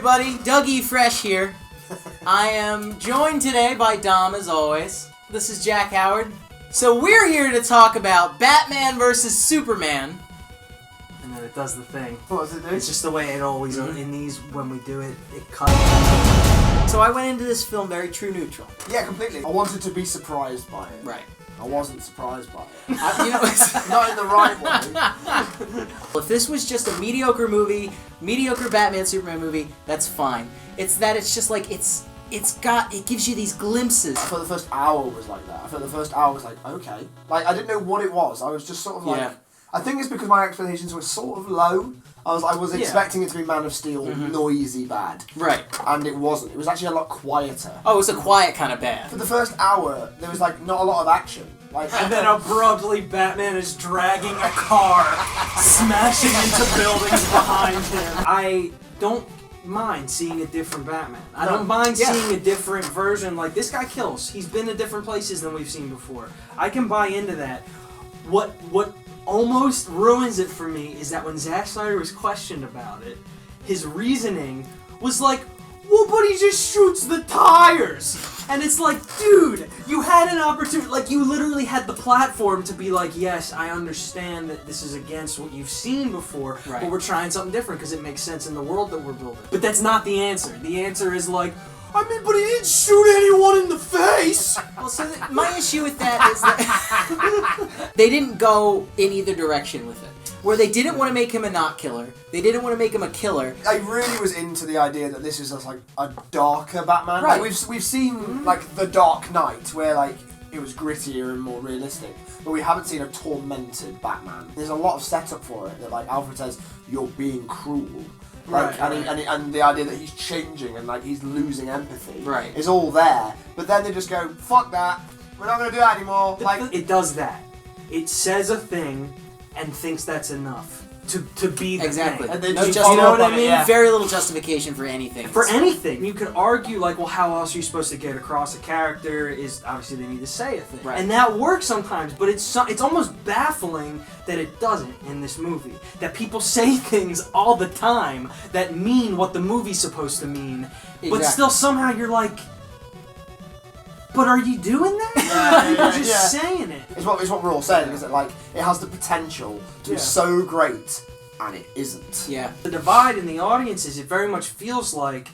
everybody, Dougie Fresh here. I am joined today by Dom, as always. This is Jack Howard. So we're here to talk about Batman vs. Superman. And then it does the thing. What does it do? It's just the way it always, in these, when we do it, it cuts. So I went into this film very true neutral. Yeah, completely. I wanted to be surprised by it. Right. I wasn't surprised by it. It's Not in the right way. If this was just a mediocre movie, mediocre Batman Superman movie, that's fine. It's that it's just like it gives you these glimpses. I thought the first hour was like that. I thought the first hour was like, okay. Like, I didn't know what it was. I was just sort of like... Yeah. I think it's because my expectations were sort of low. I was expecting it to be Man of Steel, noisy bad. Right. And it wasn't. It was actually a lot quieter. Oh, it was a quiet kind of bad. For the first hour, there was like not a lot of action. Like, And then abruptly, Batman is dragging a car, smashing into buildings behind him. I don't mind seeing a different Batman. I don't mind seeing a different version. Like, this guy kills. He's been to different places than we've seen before. I can buy into that. What almost ruins it for me is that when Zack Snyder was questioned about it, his reasoning was like, well, but he just shoots the tires! And it's like, dude, you had an opportunity, like, you literally had the platform to be like, yes, I understand that this is against what you've seen before, but we're trying something different because it makes sense in the world that we're building. But that's not the answer. The answer is like, I mean, but he didn't shoot anyone in the face! Well, so my issue with that is that they didn't go in either direction with it. Where they didn't want to make him a not killer, they didn't want to make him a killer. I really was into the idea that this is like a darker Batman. Right. Like, we've seen like The Dark Knight, where like it was grittier and more realistic, but we haven't seen a tormented Batman. There's a lot of setup for it. That like Alfred says, you're being cruel. Like, and the idea that he's changing and like he's losing empathy is all there. But then they just go, fuck that, we're not gonna do that anymore. Like, it does that. It says a thing and thinks that's enough to be the exactly. thing. And then no just you know what I on it, mean? yeah. Very little justification for anything. For anything. You could argue, like, well, how else are you supposed to get across a character is, obviously, they need to say a thing. Right. And that works sometimes, but it's almost baffling that it doesn't in this movie. That people say things all the time that mean what the movie's supposed to mean, but still somehow you're like, but are you doing that? You're just saying it. It's what we're all saying, is that like it has the potential to be so great, and it isn't. Yeah. The divide in the audiences, it very much feels like,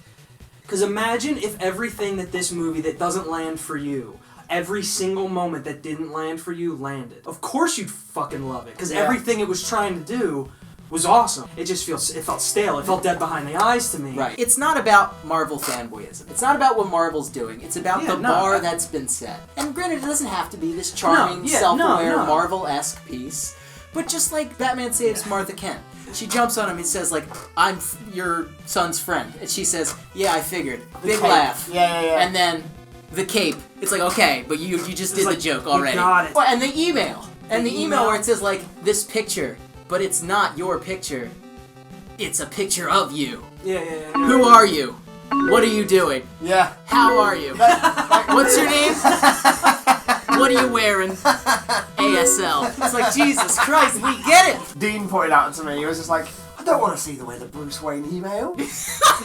because imagine if everything that this movie that doesn't land for you, every single moment that didn't land for you landed. Of course you'd fucking love it, because everything it was trying to do was awesome. It felt stale. It felt dead behind the eyes to me. Right. It's not about Marvel fanboyism. It's not about what Marvel's doing. It's about the bar that's been set. And granted, it doesn't have to be this charming, self-aware, Marvel-esque piece. But just like Batman saves Martha Kent. She jumps on him and says, like, I'm your son's friend. And she says, yeah, I figured. Big laugh. Yeah. And then the cape. It's like, okay, but you just did the joke already. You got it. And the email. And the email where it says, like, this picture. But it's not your picture. It's a picture of you. Yeah. Who are you? What are you doing? Yeah. How are you? What's your name? What are you wearing? ASL. It's like, Jesus Christ, we get it! Dean pointed out to me, he was just like, I don't want to see the way that Bruce Wayne emailed.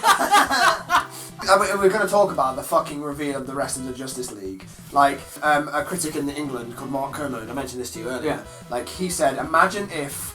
I mean, we're going to talk about the fucking reveal of the rest of the Justice League. Like, a critic in England called Mark Kermode, I mentioned this to you earlier. Like, he said, imagine if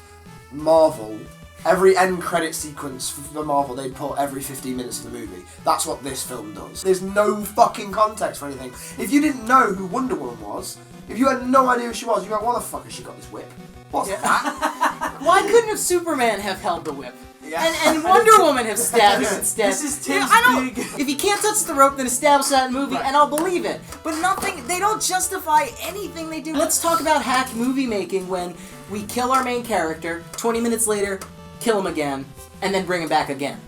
Marvel, every end credit sequence for Marvel, they'd put every 15 minutes of the movie. That's what this film does. There's no fucking context for anything. If you didn't know who Wonder Woman was, if you had no idea who she was, you'd go, why the fuck has she got this whip? What's that? Why couldn't have Superman have held the whip? Yeah. And Wonder Woman have stabbed him instead. This is Tim's big... If you can't touch the rope, then establish that movie, and I'll believe it. But nothing, they don't justify anything they do. Let's talk about hack movie making when we kill our main character, 20 minutes later, kill him again, and then bring him back again.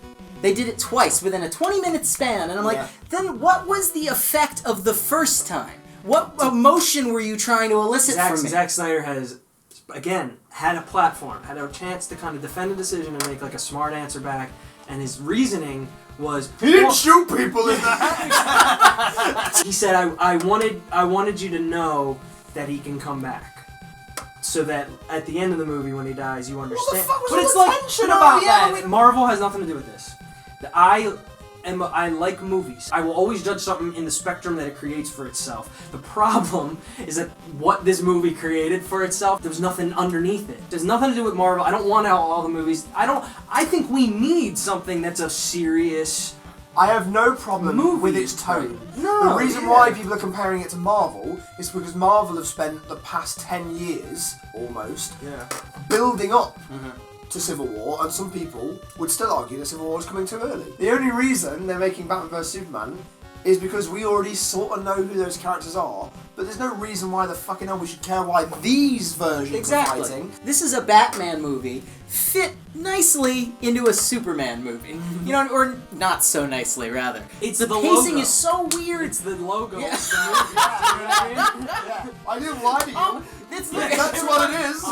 They did it twice within a 20-minute span, and I'm like, then what was the effect of the first time? What emotion were you trying to elicit from me? Zack Snyder has, again, had a platform, had a chance to kind of defend a decision and make like a smart answer back, and his reasoning was he didn't shoot people in that. He said, I wanted you to know that he can come back. So that at the end of the movie when he dies you understand. What the fuck was all the tension about that? Marvel has nothing to do with this. I like movies. I will always judge something in the spectrum that it creates for itself. The problem is that what this movie created for itself, there was nothing underneath it. There's nothing to do with Marvel. I don't want all the movies. I think we need something that's a serious... I have no problem movie with its tone. No, the reason why people are comparing it to Marvel is because Marvel have spent the past 10 years, almost, building up to Civil War, and some people would still argue that Civil War is coming too early. The only reason they're making Batman vs Superman is because we already sort of know who those characters are, but there's no reason why the fucking hell we should care why these versions are fighting. This is a Batman movie fit nicely into a Superman movie. You know, or not so nicely, rather. It's the pacing is so weird. It's the logo of the movie. I didn't lie to you. That's what it is.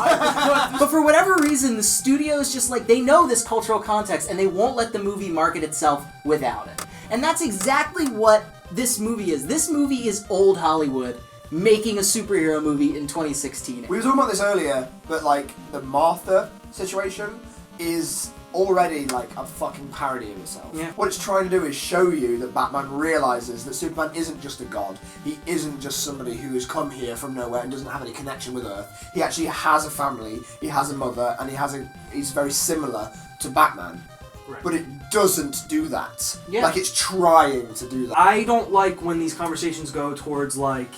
But for whatever reason, the studio's just like, they know this cultural context and they won't let the movie market itself without it. And that's exactly what this movie is. This movie is old Hollywood making a superhero movie in 2016. We were talking about this earlier, but like the Martha situation is already like a fucking parody of itself. Yeah. What it's trying to do is show you that Batman realizes that Superman isn't just a god. He isn't just somebody who has come here from nowhere and doesn't have any connection with Earth. He actually has a family, he has a mother, and he's very similar to Batman. Right. But it doesn't do that. Yeah. Like, it's trying to do that. I don't like when these conversations go towards, like,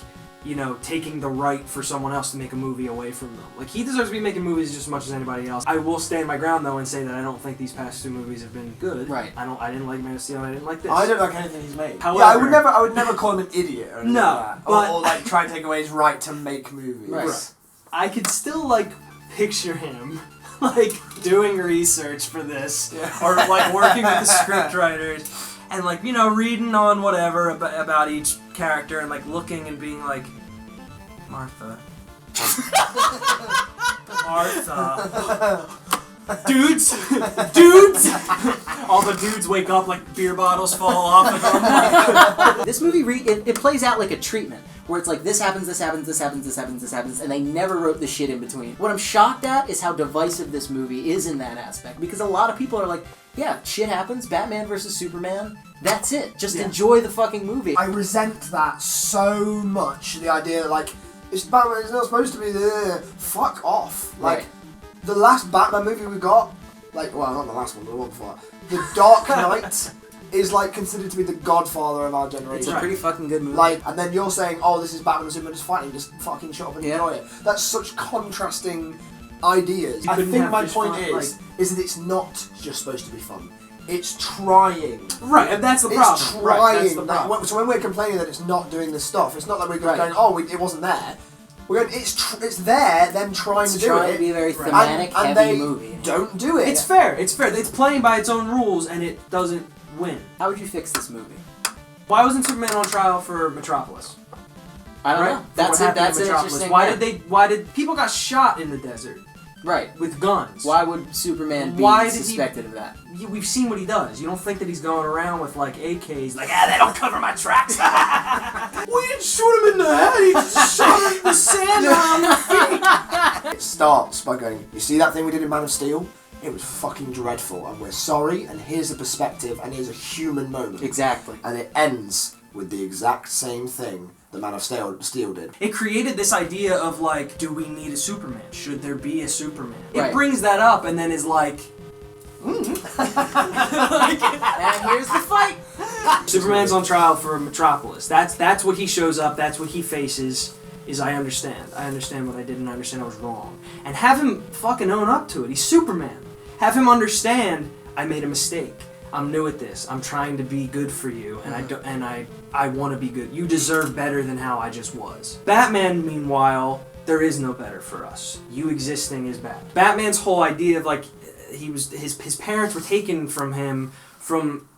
you know, taking the right for someone else to make a movie away from them. Like, he deserves to be making movies just as much as anybody else. I will stand my ground, though, and say that I don't think these past two movies have been good. Right. I didn't like Man of Steel, and I didn't like this. I don't like anything he's made. However, yeah, I would never call him an idiot or anything No, like that. but- Or like try and take away his right to make movies. Right. I could still, like, picture him, like, doing research for this, or, like, working with the scriptwriters, and, like, you know, reading on whatever about each character, and, like, looking and being like, Martha. Martha. Dudes! All the dudes wake up like beer bottles fall off. Like, oh my God. This movie, it plays out like a treatment, where it's like, this happens, this happens, this happens, this happens, this happens, and they never wrote the shit in between. What I'm shocked at is how divisive this movie is in that aspect, because a lot of people are like, yeah, shit happens, Batman versus Superman, that's it. Just enjoy the fucking movie. I resent that so much, the idea that, like, it's Batman, it's not supposed to be there. Fuck off. Like, Right. the last Batman movie we got, like, well, not the last one, but the one before, The Dark Knight is, like, considered to be the godfather of our generation. It's a pretty fucking good movie. Like, and then you're saying, oh, this is Batman and Superman just fighting, just fucking shut up and enjoy it. That's such contrasting ideas. You I couldn't think have my just point fun, is that it's not just supposed to be fun. It's trying. Right, and that's the problem. It's trying. Right, that's the Like, problem. so when we're complaining that it's not doing this stuff, it's not that we're Right. going, oh, it wasn't there. We're going, it's there, them trying to do trying it. to be a very Right. thematic, and heavy they movie. don't do it. It's fair. It's playing by its own rules, and it doesn't win. How would you fix this movie? Why wasn't Superman on trial for Metropolis? I don't Right? know. For That's what it. happened That's in an Metropolis. interesting. Why did people got shot in the desert Right. with guns? Why would Superman be Why did he- suspected of that? We've seen what he does. You don't think that he's going around with like AKs, like, they don't cover my tracks. We didn't shoot him in the head. He just shot him in the sand on the feet. It starts by going, you see that thing we did in Man of Steel? It was fucking dreadful, and we're sorry, and here's a perspective, and here's a human moment. Exactly. And it ends with the exact same thing that Man of Steel did. It created this idea of like, do we need a Superman? Should there be a Superman? Right. It brings that up and then is like, And here's the fight. Superman's on trial for Metropolis. That's what he shows up. That's what he faces. I understand what I did, and I understand I was wrong. And have him fucking own up to it. He's Superman. Have him understand I made a mistake. I'm new at this. I'm trying to be good for you, and I want to be good. You deserve better than how I just was. Batman, meanwhile, there is no better for us. You existing is bad. Batman's whole idea of like his parents were taken from him from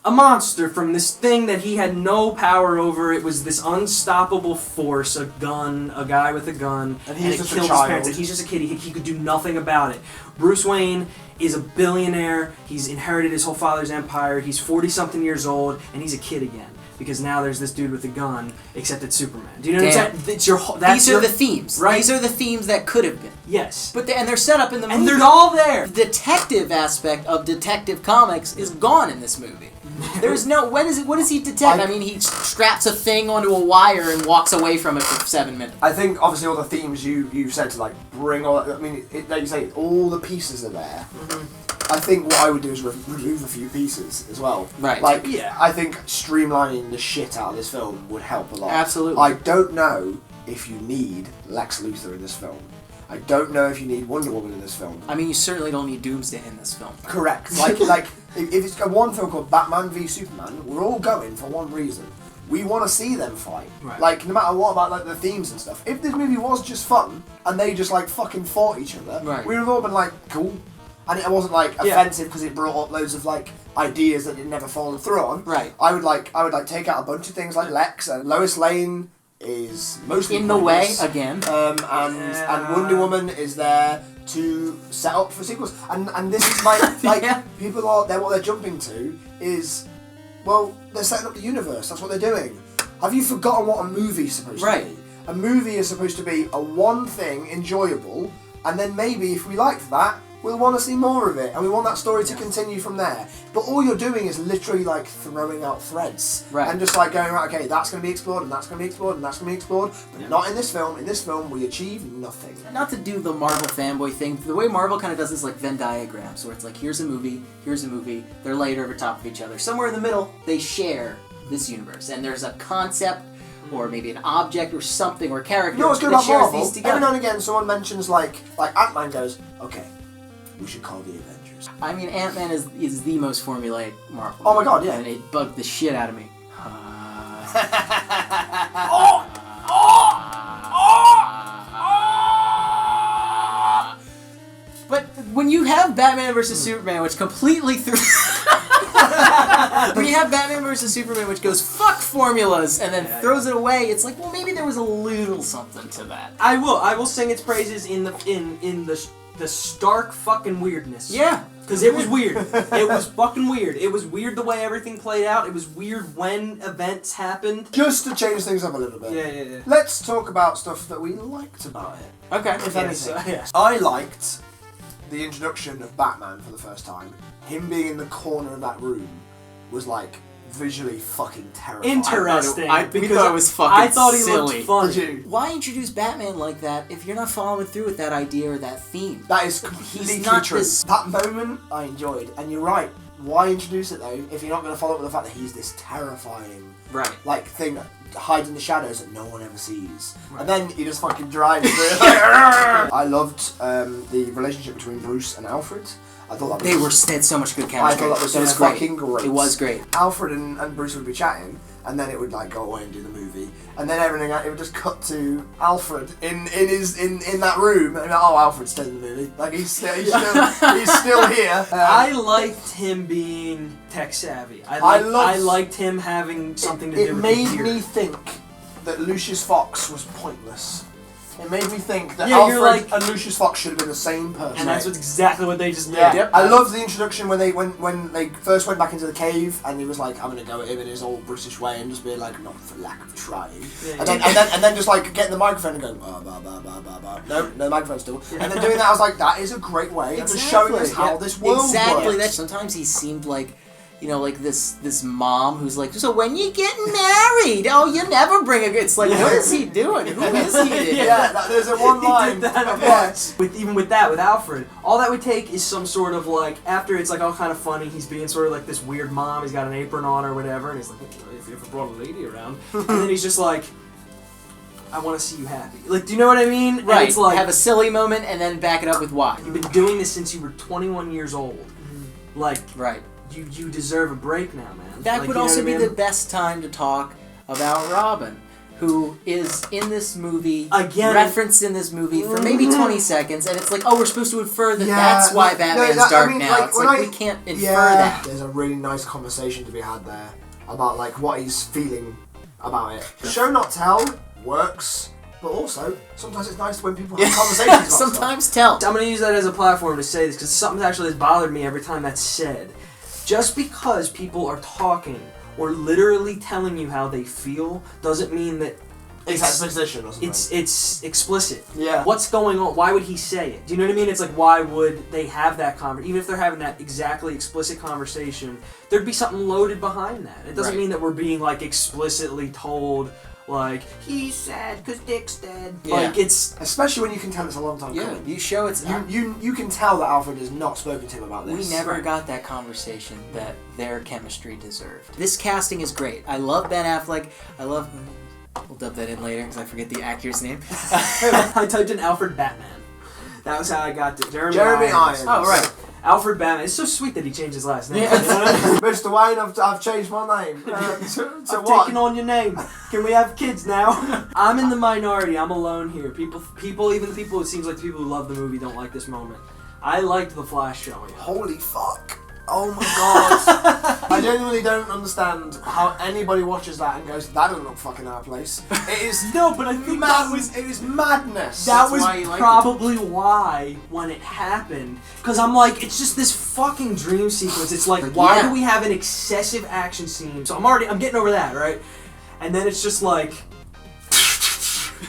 a monster, from this thing that he had no power over. It was this unstoppable force, a gun, a guy with a gun, And he's it just a killed his child. parents. And he's just a kid. He could do nothing about it. Bruce Wayne is a billionaire. He's inherited his whole father's empire. He's 40-something years old, and he's a kid again. because now there's this dude with a gun, except it's Superman. Do you know what I'm saying? These are the themes. Right? These are the themes that could have been. Yes. But and they're set up in the movie. And they're all there. The detective aspect of Detective Comics is gone in this movie. There's no... What does he detect? I mean, he straps a thing onto a wire and walks away from it for 7 minutes. I think, obviously, all the themes you said to, like, bring all... I mean, like you say, all the pieces are there. Mm-hmm. I think what I would do is remove a few pieces as well. Right. Like, I think streamlining the shit out of this film would help a lot. Absolutely. I don't know if you need Lex Luthor in this film. I don't know if you need Wonder Woman in this film. I mean, you certainly don't need Doomsday in this film. Correct. Like if it's a one film called Batman v Superman, we're all going for one reason. We want to see them fight. Right. Like, no matter what about like the themes and stuff. If this movie was just fun and they just like fucking fought each other, we would have all been like, cool. And it wasn't like offensive because it brought up loads of like ideas that it never fallen through on. Right. I would like take out a bunch of things like Lex and Lois Lane is mostly in the way pointless. Again. And Wonder Woman is there to set up for sequels. And this is like people are what they're jumping to is, well, they're setting up the universe. That's what they're doing. Have you forgotten what a movie's supposed to be? A movie is supposed to be a one thing enjoyable, and then maybe if we liked that, we'll want to see more of it, and we want that story to continue from there. But all you're doing is literally like throwing out threads, and just like going, right, okay, that's going to be explored, and that's going to be explored, and that's going to be explored, but not in this film. In this film, we achieve nothing. Not to do the Marvel fanboy thing, the way Marvel kind of does is like Venn diagrams, where it's like, here's a movie, they're layered over top of each other. Somewhere in the middle, they share this universe, and there's a concept, or maybe an object, or something, or character. You know what's good that about shares Marvel? these together. Every now and again, someone mentions like Ant-Man goes, okay, we should call the Avengers. I mean, Ant-Man is the most formulaic Marvel. Oh my god, yeah. And it bugged the shit out of me. But when you have Batman vs. Superman, which completely threw... when you have Batman vs. Superman, which goes, fuck formulas, and then throws it away, it's like, well, maybe there was a little something to that. I will sing its praises in the stark fucking weirdness. Yeah. Because it was weird. It was fucking weird. It was weird the way everything played out. It was weird when events happened. Just to change things up a little bit. Yeah. Let's talk about stuff that we liked about it. Okay. If anything. Yes. I liked the introduction of Batman for the first time. Him being in the corner of that room was like visually fucking terrifying. Interesting. We thought it was fucking I thought he silly. looked funny. Did you? Why introduce Batman like that if you're not following through with that idea or that theme? That is completely He's not true. this- That moment I enjoyed, and you're right. Why introduce it though if you're not going to follow up with the fact that he's this terrifying thing that hides in the shadows that no one ever sees, and then he just fucking drives through it. I loved the relationship between Bruce and Alfred. I thought that They had so much good chemistry. I thought that was fucking great. It was great. Alfred and Bruce would be chatting, and then it would like go away and do the movie, and then everything it would just cut to Alfred in that room, and Alfred's still in the movie. Like he's still here. I liked him being tech savvy. I liked him having something to do with it. It computer. made me think that Lucius Fox was pointless. It made me think that Alfred and Lucius Fox should have been the same person. And that's exactly what they just did. Yeah. Yep. I loved the introduction when they first went back into the cave, and he was like, "I'm gonna go at him in his old British way and just be like, not for lack of trying." Yeah, and then just like getting the microphone and going, bah, bah, bah, bah, bah, bah. No microphone still. And then doing that, I was like, that is a great way of just showing us how this world works. That sometimes he seemed like, like this mom who's like, so when you getting married? Oh, you never bring a. It's like, what is he doing? Who is he? There's a one line. Even with Alfred, all that would take is some sort of like, after it's like all kind of funny, he's being sort of like this weird mom. He's got an apron on or whatever, and he's like, if you ever brought a lady around, and then he's just like, I want to see you happy. Like, do you know what I mean? Right. And it's like, have a silly moment and then back it up with why. You've been doing this since you were 21 years old. Like, right. You deserve a break now, man. That would also be the best time to talk about Robin, who is in this movie, referenced in this movie for maybe 20 seconds, and it's like, oh, we're supposed to infer that that's why Batman's dark now. It's like, we can't infer that. There's a really nice conversation to be had there about like what he's feeling about it. Show not tell works. But also, sometimes it's nice when people have conversations about sometimes tell. I'm going to use that as a platform to say this, because something actually has bothered me every time that's said. Just because people are talking or literally telling you how they feel doesn't mean that It's exposition or something. it's explicit. Yeah. What's going on? Why would he say it? Do you know what I mean? It's like, why would they have that conversation? Even if they're having that exactly explicit conversation, there'd be something loaded behind that. It doesn't mean that we're being like explicitly told, like, he's sad because Dick's dead. Yeah. Like, it's... Especially when you can tell it's a long time Yeah, coming. you show it's... You can tell that Alfred has not spoken to him about this. We never got that conversation that their chemistry deserved. This casting is great. I love Ben Affleck. I love... We'll dub that in later because I forget the actor's name. I typed in Alfred Batman. That was how I got to Jeremy Irons. Oh, right. Alfred Batman. It's so sweet that he changed his last name. Yeah. Mr. Wayne, I've changed my name. To I've what? taken on your name. Can we have kids now? I'm in the minority. I'm alone here. People, even the people, it seems like the people who love the movie don't like this moment. I liked the Flash showing up. Holy fuck. Oh my god. I genuinely don't understand how anybody watches that and goes, that doesn't look fucking our place. It is No, but I think it is madness. that was why you liked probably why when it happened. Because I'm like, it's just this fucking dream sequence. It's like, why do we have an excessive action scene? So I'm getting over that, right? And then it's just like,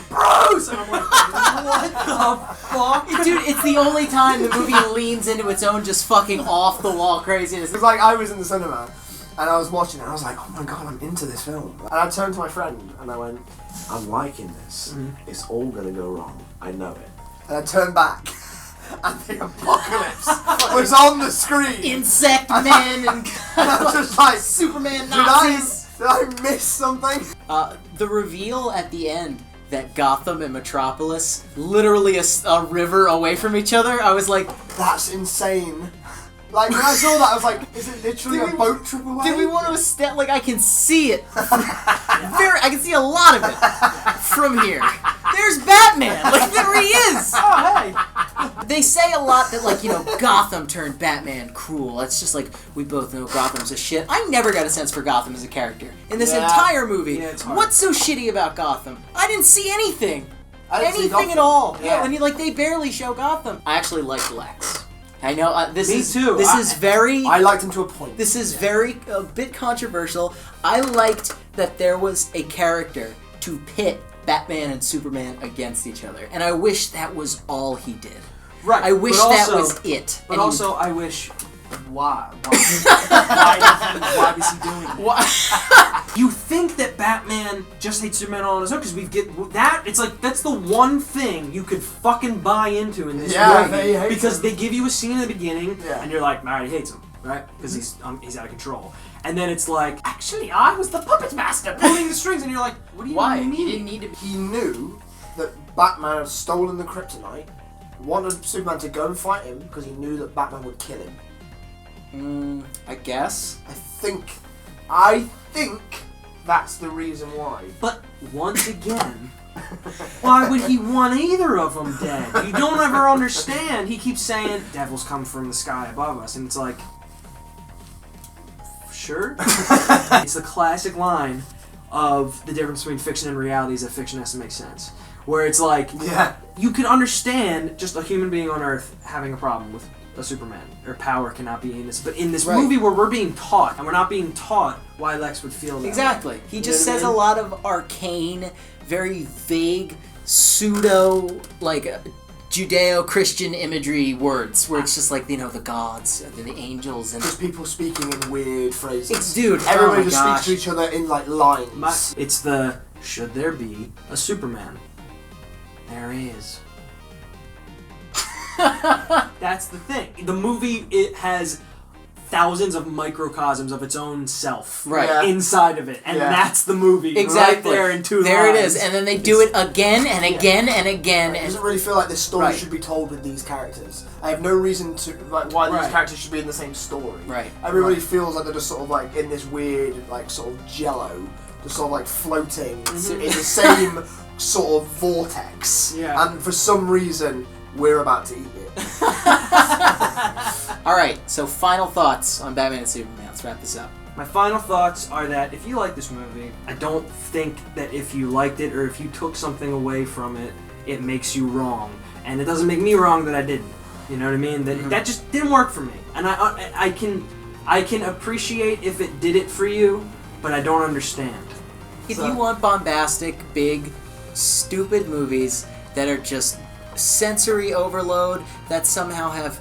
bros! And I'm like, what the fuck? Dude, it's the only time the movie leans into its own just fucking off-the-wall craziness. It's like I was in the cinema and I was watching it and I was like, oh my god, I'm into this film. And I turned to my friend and I went, I'm liking this. It's all gonna go wrong. I know it. And I turned back and the apocalypse was on the screen. Insect men and And I was just like, Superman Nazis. did I miss something? The reveal at the end that Gotham and Metropolis literally a river away from each other, I was like, That's insane. Like, when I saw that, I was like, is it literally a boat trip away? did we want to step? Like, I can see it. I can see a lot of it from here. There's Batman. Like, there he is. Oh, hey. They say a lot that, like, you know, Gotham turned Batman cruel. It's just like, we both know Gotham's a shit. I never got a sense for Gotham as a character. In this entire movie, it's hard. what's so shitty about Gotham? I didn't see anything. I didn't see Anything at Gotham. all. Yeah. I mean, like, they barely show Gotham. I actually liked Lex. I know, this Me is... too. This is very... I liked him to a point. This is a bit controversial. I liked that there was a character to pit Batman and Superman against each other. And I wish that was all he did. Right. I wish but that also- was it. But And he also, I wish... Why? Why was he doing that? Why? You think that Batman just hates Superman on his own because we get that? It's like that's the one thing you could fucking buy into in this Yeah, they movie hate because him. they give you a scene in the beginning Yeah. and you're like, alright, he hates him, right? Because he's out of control. And then it's like, actually, I was the puppet master pulling the strings, and you're like, what do you Why? mean? He didn't need to... He knew that Batman had stolen the kryptonite, wanted Superman to go and fight him because he knew that Batman would kill him. I guess. I think that's the reason why. But once again, why would he want either of them dead? You don't ever understand. He keeps saying, devils come from the sky above us, and it's like, sure? It's the classic line of the difference between fiction and reality is that fiction has to make sense. Where it's like, Yeah. you can understand just a human being on Earth having a problem with a Superman, or power cannot be in this. But in this Right. movie where we're being taught, and we're not being taught why Lex would feel that way. Exactly. He just know what I says mean? a lot of arcane, very vague, pseudo, like, Judeo-Christian imagery words, where it's just like, you know, the gods, and the angels, and... Just people speaking in weird phrases. It's, dude, Everybody oh my just gosh. speaks to each other in like lines. It's the, should there be a Superman? There is. That's the thing. The movie, it has thousands of microcosms of its own self Right. Yeah. inside of it, and Yeah. that's the movie Exactly. right there in two There lines. it is, and then they do it again and again and again. It And doesn't really feel like this story Right. should be told with these characters. I have no reason to like why these Right. characters should be in the same story. Right. Everybody feels like they're just sort of like in this weird like sort of jello, just sort of like floating in the same sort of vortex. Yeah. And for some reason we're about to eat it. all right, so final thoughts on Batman and Superman. Let's wrap this up. My final thoughts are that if you like this movie, I don't think that if you liked it or if you took something away from it, it makes you wrong. And it doesn't make me wrong that I didn't. You know what I mean? That just didn't work for me. And I can appreciate if it did it for you, but but I don't understand. If you want bombastic, big, stupid movies that are just sensory overload, that somehow have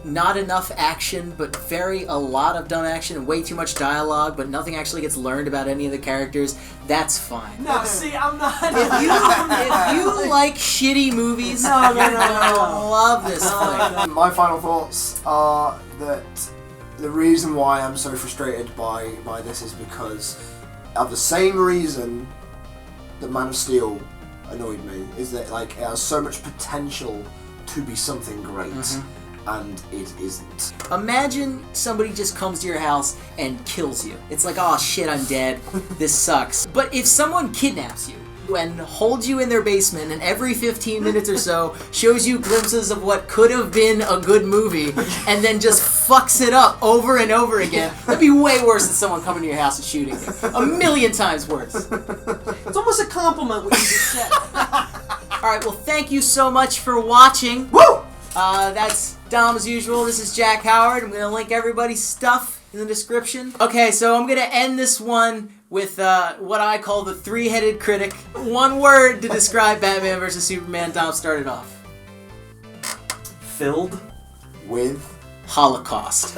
not enough action, but a lot of dumb action and way too much dialogue, but nothing actually gets learned about any of the characters, that's fine. No, see, I'm not. If you like shitty movies, you're gonna love this thing. My final thoughts are that the reason why I'm so frustrated by this is because of the same reason that Man of Steel annoyed me, is that like it has so much potential to be something great. And it isn't. Imagine somebody just comes to your house and kills you. It's like, oh shit, I'm dead. This sucks. But if someone kidnaps you and holds you in their basement and every 15 minutes or so shows you glimpses of what could have been a good movie and then just fucks it up over and over again, that'd be way worse than someone coming to your house and shooting you. 1,000,000 times worse. It's almost a compliment what you just said. Alright, well thank you so much for watching. Woo! That's Dom as usual. This is Jack Howard. I'm going to link everybody's stuff in the description. Okay, so I'm going to end this one with what I call the three-headed critic. One word to describe Batman vs. Superman. Dom started off. Filled with Holocaust.